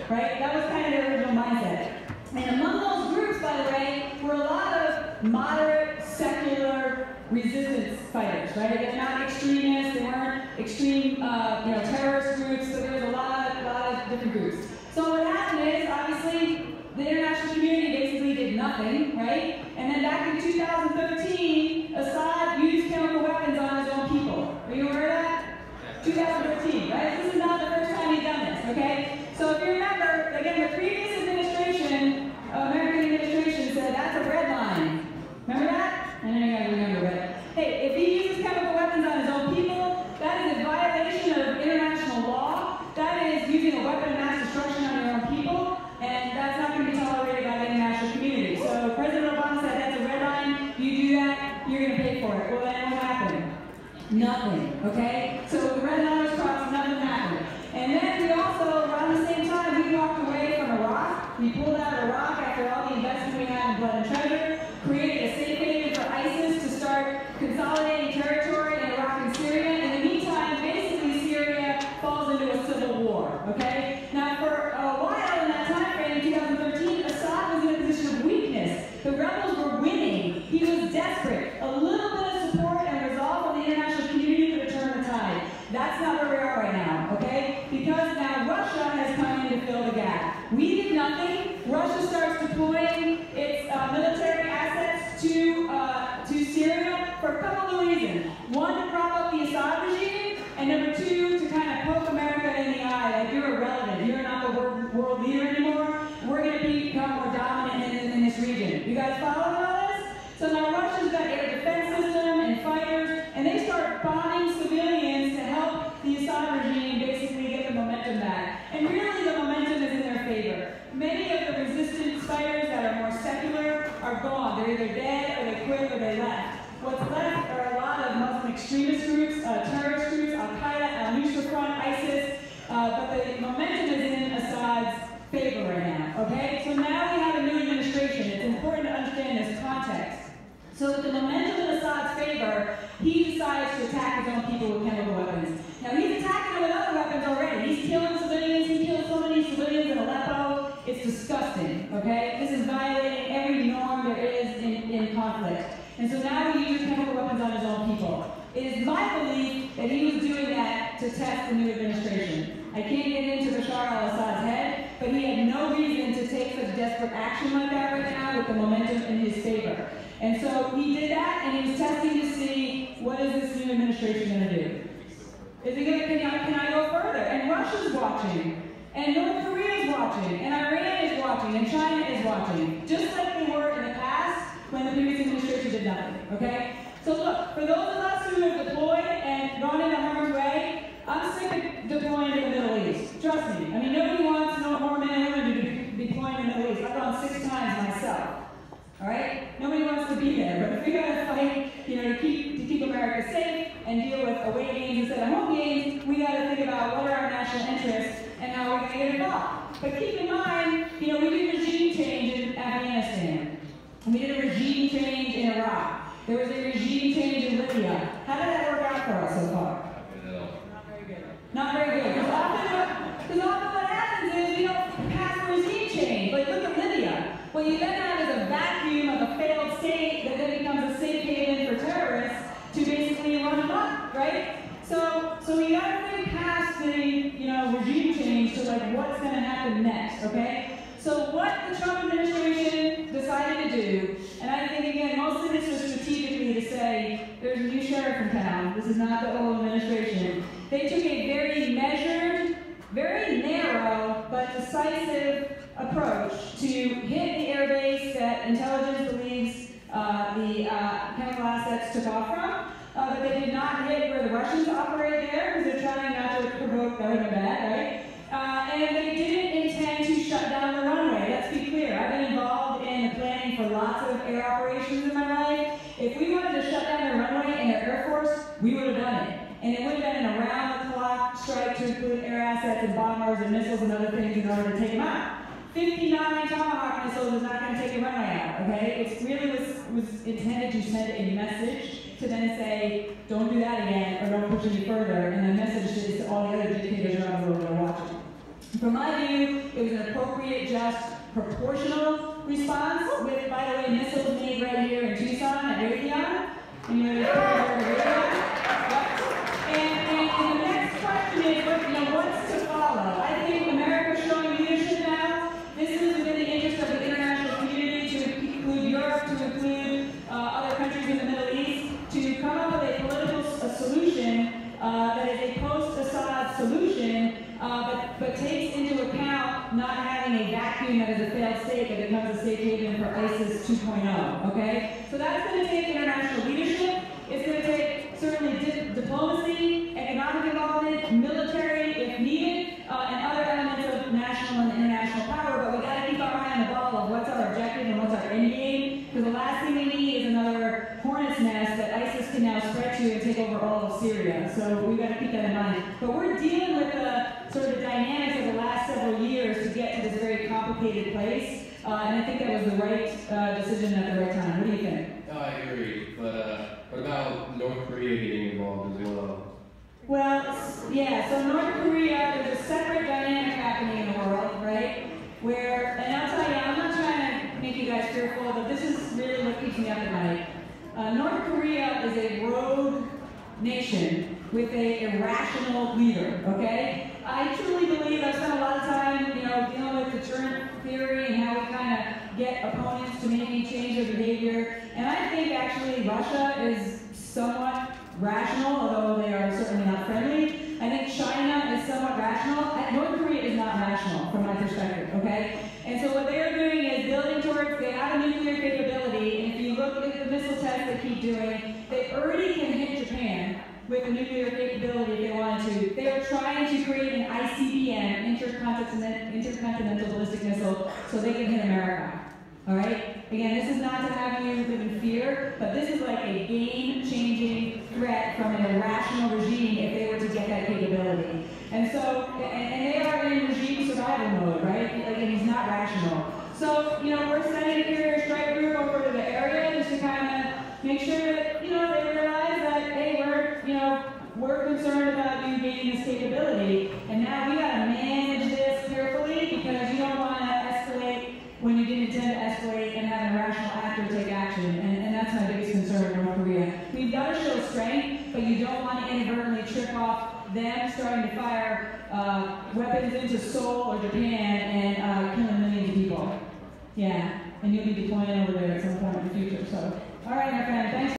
right? That was kind of the original mindset. And among those groups, by the way, were a lot of moderate, secular resistance fighters, right? They're not extremists, they weren't extreme, terrorist groups, so there was a lot of different groups. So what happened is, obviously, the international community basically did nothing, right? And then back in 2013, Assad used chemical weapons on his own people. Are you aware of that? 2013, right? This is not the first time he's done this, okay? So if you remember, again, the previous administration, American administration, said that's a red line. Remember that? I know you guys remember it. Hey, if he uses chemical weapons on his own people, that is a violation of international law. That is using a weapon of mass destruction on your own people, and that's not going to be tolerated by the international community. So President Obama said that's a red line. You do that, you're going to pay for it. Well, then what happened? Nothing, okay? So the red line was crossed, nothing happened. And then we also, around the same time, we walked away from Iraq. We pulled out of Iraq after all the investment we had in blood and treasure, created a safe haven for ISIS to start consolidating territory in Iraq and Syria. In the meantime, basically Syria falls into a civil war, okay? Now for a while in that time frame, in 2013, Assad was in a position of weakness. The rebels were winning. He was desperate. A little bit of support and resolve from the international community could have turned the tide. That's not where we are right now, okay? Because now Russia has come in to fill the gap. We did nothing. Russia starts deploying its military assets to Syria for a couple of reasons. One, to prop up the Assad regime, and number two, to kind of poke America in the eye, like you're irrelevant, you're not the world leader anymore, we're going to become more dominant in this region. You guys following all this? So now Russia's got air defense system and fighters, and they start bombing civilians to help the Assad regime basically get the momentum back. And really the momentum is in their favor. Many of the resistance fighters that are more secular are gone. They're either dead or they quit or they left. What's left are a lot of Muslim extremist groups, terrorist groups, Al-Qaeda, Al-Nusra Front, ISIS, but the momentum is in Assad's favor right now, okay? So now we have a new administration. It's important to understand this context. So with the momentum in Assad's favor, he decides to attack his own people with chemical weapons. Now he's attacking them with other weapons already. He's killing civilians. He killed so many civilians in Aleppo. It's disgusting, okay? This is violating every norm there is in conflict. And so now he uses chemical weapons on his own people. It is my belief that he was doing that to test the new administration. I can't get into Bashar al-Assad's head, but he had no reason to take such desperate action like that right now with the momentum in his favor. And so he did that, and he was testing to see what is this new administration going to do. Is it going to, can I go further? And Russia's watching, and North Korea is watching, and Iran is watching, and China is watching, just like they were in the past when the previous administration did nothing, okay? So look, for those of us who have deployed and gone into harm's way, I'm sick of deploying in the Middle East. Trust me. I mean, nobody wants no more men and women to be deploying in the Middle East. I've gone 6 times myself. All right? Nobody wants to be there. But if we got to fight, to keep America safe and deal with away games instead of home games, we got to think about what are our national interests and how we're going to get involved. But keep in mind, we did regime change in Afghanistan. We did a regime change in Iraq. There was a regime change in Libya. How did that work out for us so far? Not very good. Not very good. Because often what happens is we don't pass a regime change. Like, look at Libya. What you then have is a vacuum of a failed state that then becomes a safe haven for terrorists to basically run them up, right? So we got to think past the regime change to like what's going to happen next, okay? So what the Trump administration decided to do, and I think again most of this was strategically to say there's a new sheriff in town. This is not the old administration. They took a very measured, very narrow but decisive approach to hit the air base that intelligence believes the chemical assets took off from, but they did not hit where the Russians operate there because they're trying not to provoke them bad, right? And they didn't intend to shut down the runway. Let's be clear. I've been involved in the planning for lots of air operations in my life. If we wanted to shut down the runway in the Air Force, we would have done it. And it would have been an around-the-clock strike to include air assets and bombers and missiles and other things in order to take them out. 59 Tomahawk missiles is not going to take a runway out, okay? It really was intended to send a message to then say, don't do that again or don't push any further, and the message is to all the other dictators around the world that are watching. From my view, it was an appropriate, just, proportional response with, by the way, missiles made right here in Tucson at Raytheon. And you know, and the next question is, what's to follow? I think America's showing leadership now. This is within the interest of the international community to include Europe, to include other countries in the Middle East, to come up with a political solution that is a post-Assad solution, but takes into account not having a vacuum that is a failed state that becomes a safe haven for ISIS 2.0, okay? So that's going to take international leadership. It's going to take certainly diplomacy, economic involvement, military if needed, and other elements of national and international power, but we got to keep our eye on the ball of what's our objective and what's our end game, because the last thing we need is another hornet's nest that ISIS can now spread to and take over all of Syria. So we've got to keep that in mind. But we're dealing with the sort of dynamics of the last several years to get to this very complicated place, and I think that was the right decision at the right time. What do you think? No, I agree, but what about North Korea getting involved as well? Well, yeah, so North Korea, there's a separate dynamic happening in the world, right? Where, and I'll tell you, I'm not trying to make you guys fearful, but this is really what keeps me up at night. North Korea is a rogue nation with an irrational leader, okay? I truly believe, I've spent a lot of time, dealing with deterrent theory and how we kind of get opponents to maybe change their behavior. And I think actually Russia is somewhat rational, although they are certainly not friendly. I think China is somewhat rational. North Korea is not rational from my perspective, okay? And so what they're doing is building towards, they have a nuclear capability, and if you look at the missile tests they keep doing, they already can hit Japan with a nuclear capability if they wanted to. They are trying to create an ICBM, intercontinental ballistic missile, so they can hit America. All right? Again, this is not to have you live in fear, but this is like a game-changing threat from an irrational regime if they were to get that capability. And so, and they are in regime survival mode, right? Like, and he's not rational. So, we're sending a carrier strike group over to the area just to kind of make sure that, they realize that, hey, we're concerned about you gaining this capability, and now we got to manage this carefully because you don't want to escalate when you didn't intend to escalate and have an irrational actor take action, and that's my biggest concern with North Korea. We've got to show strength, but you don't want to inadvertently trip off them starting to fire weapons into Seoul or Japan and killing millions of people. Yeah, and you'll be deploying over there at some point in the future. So, all right, my friend, thanks.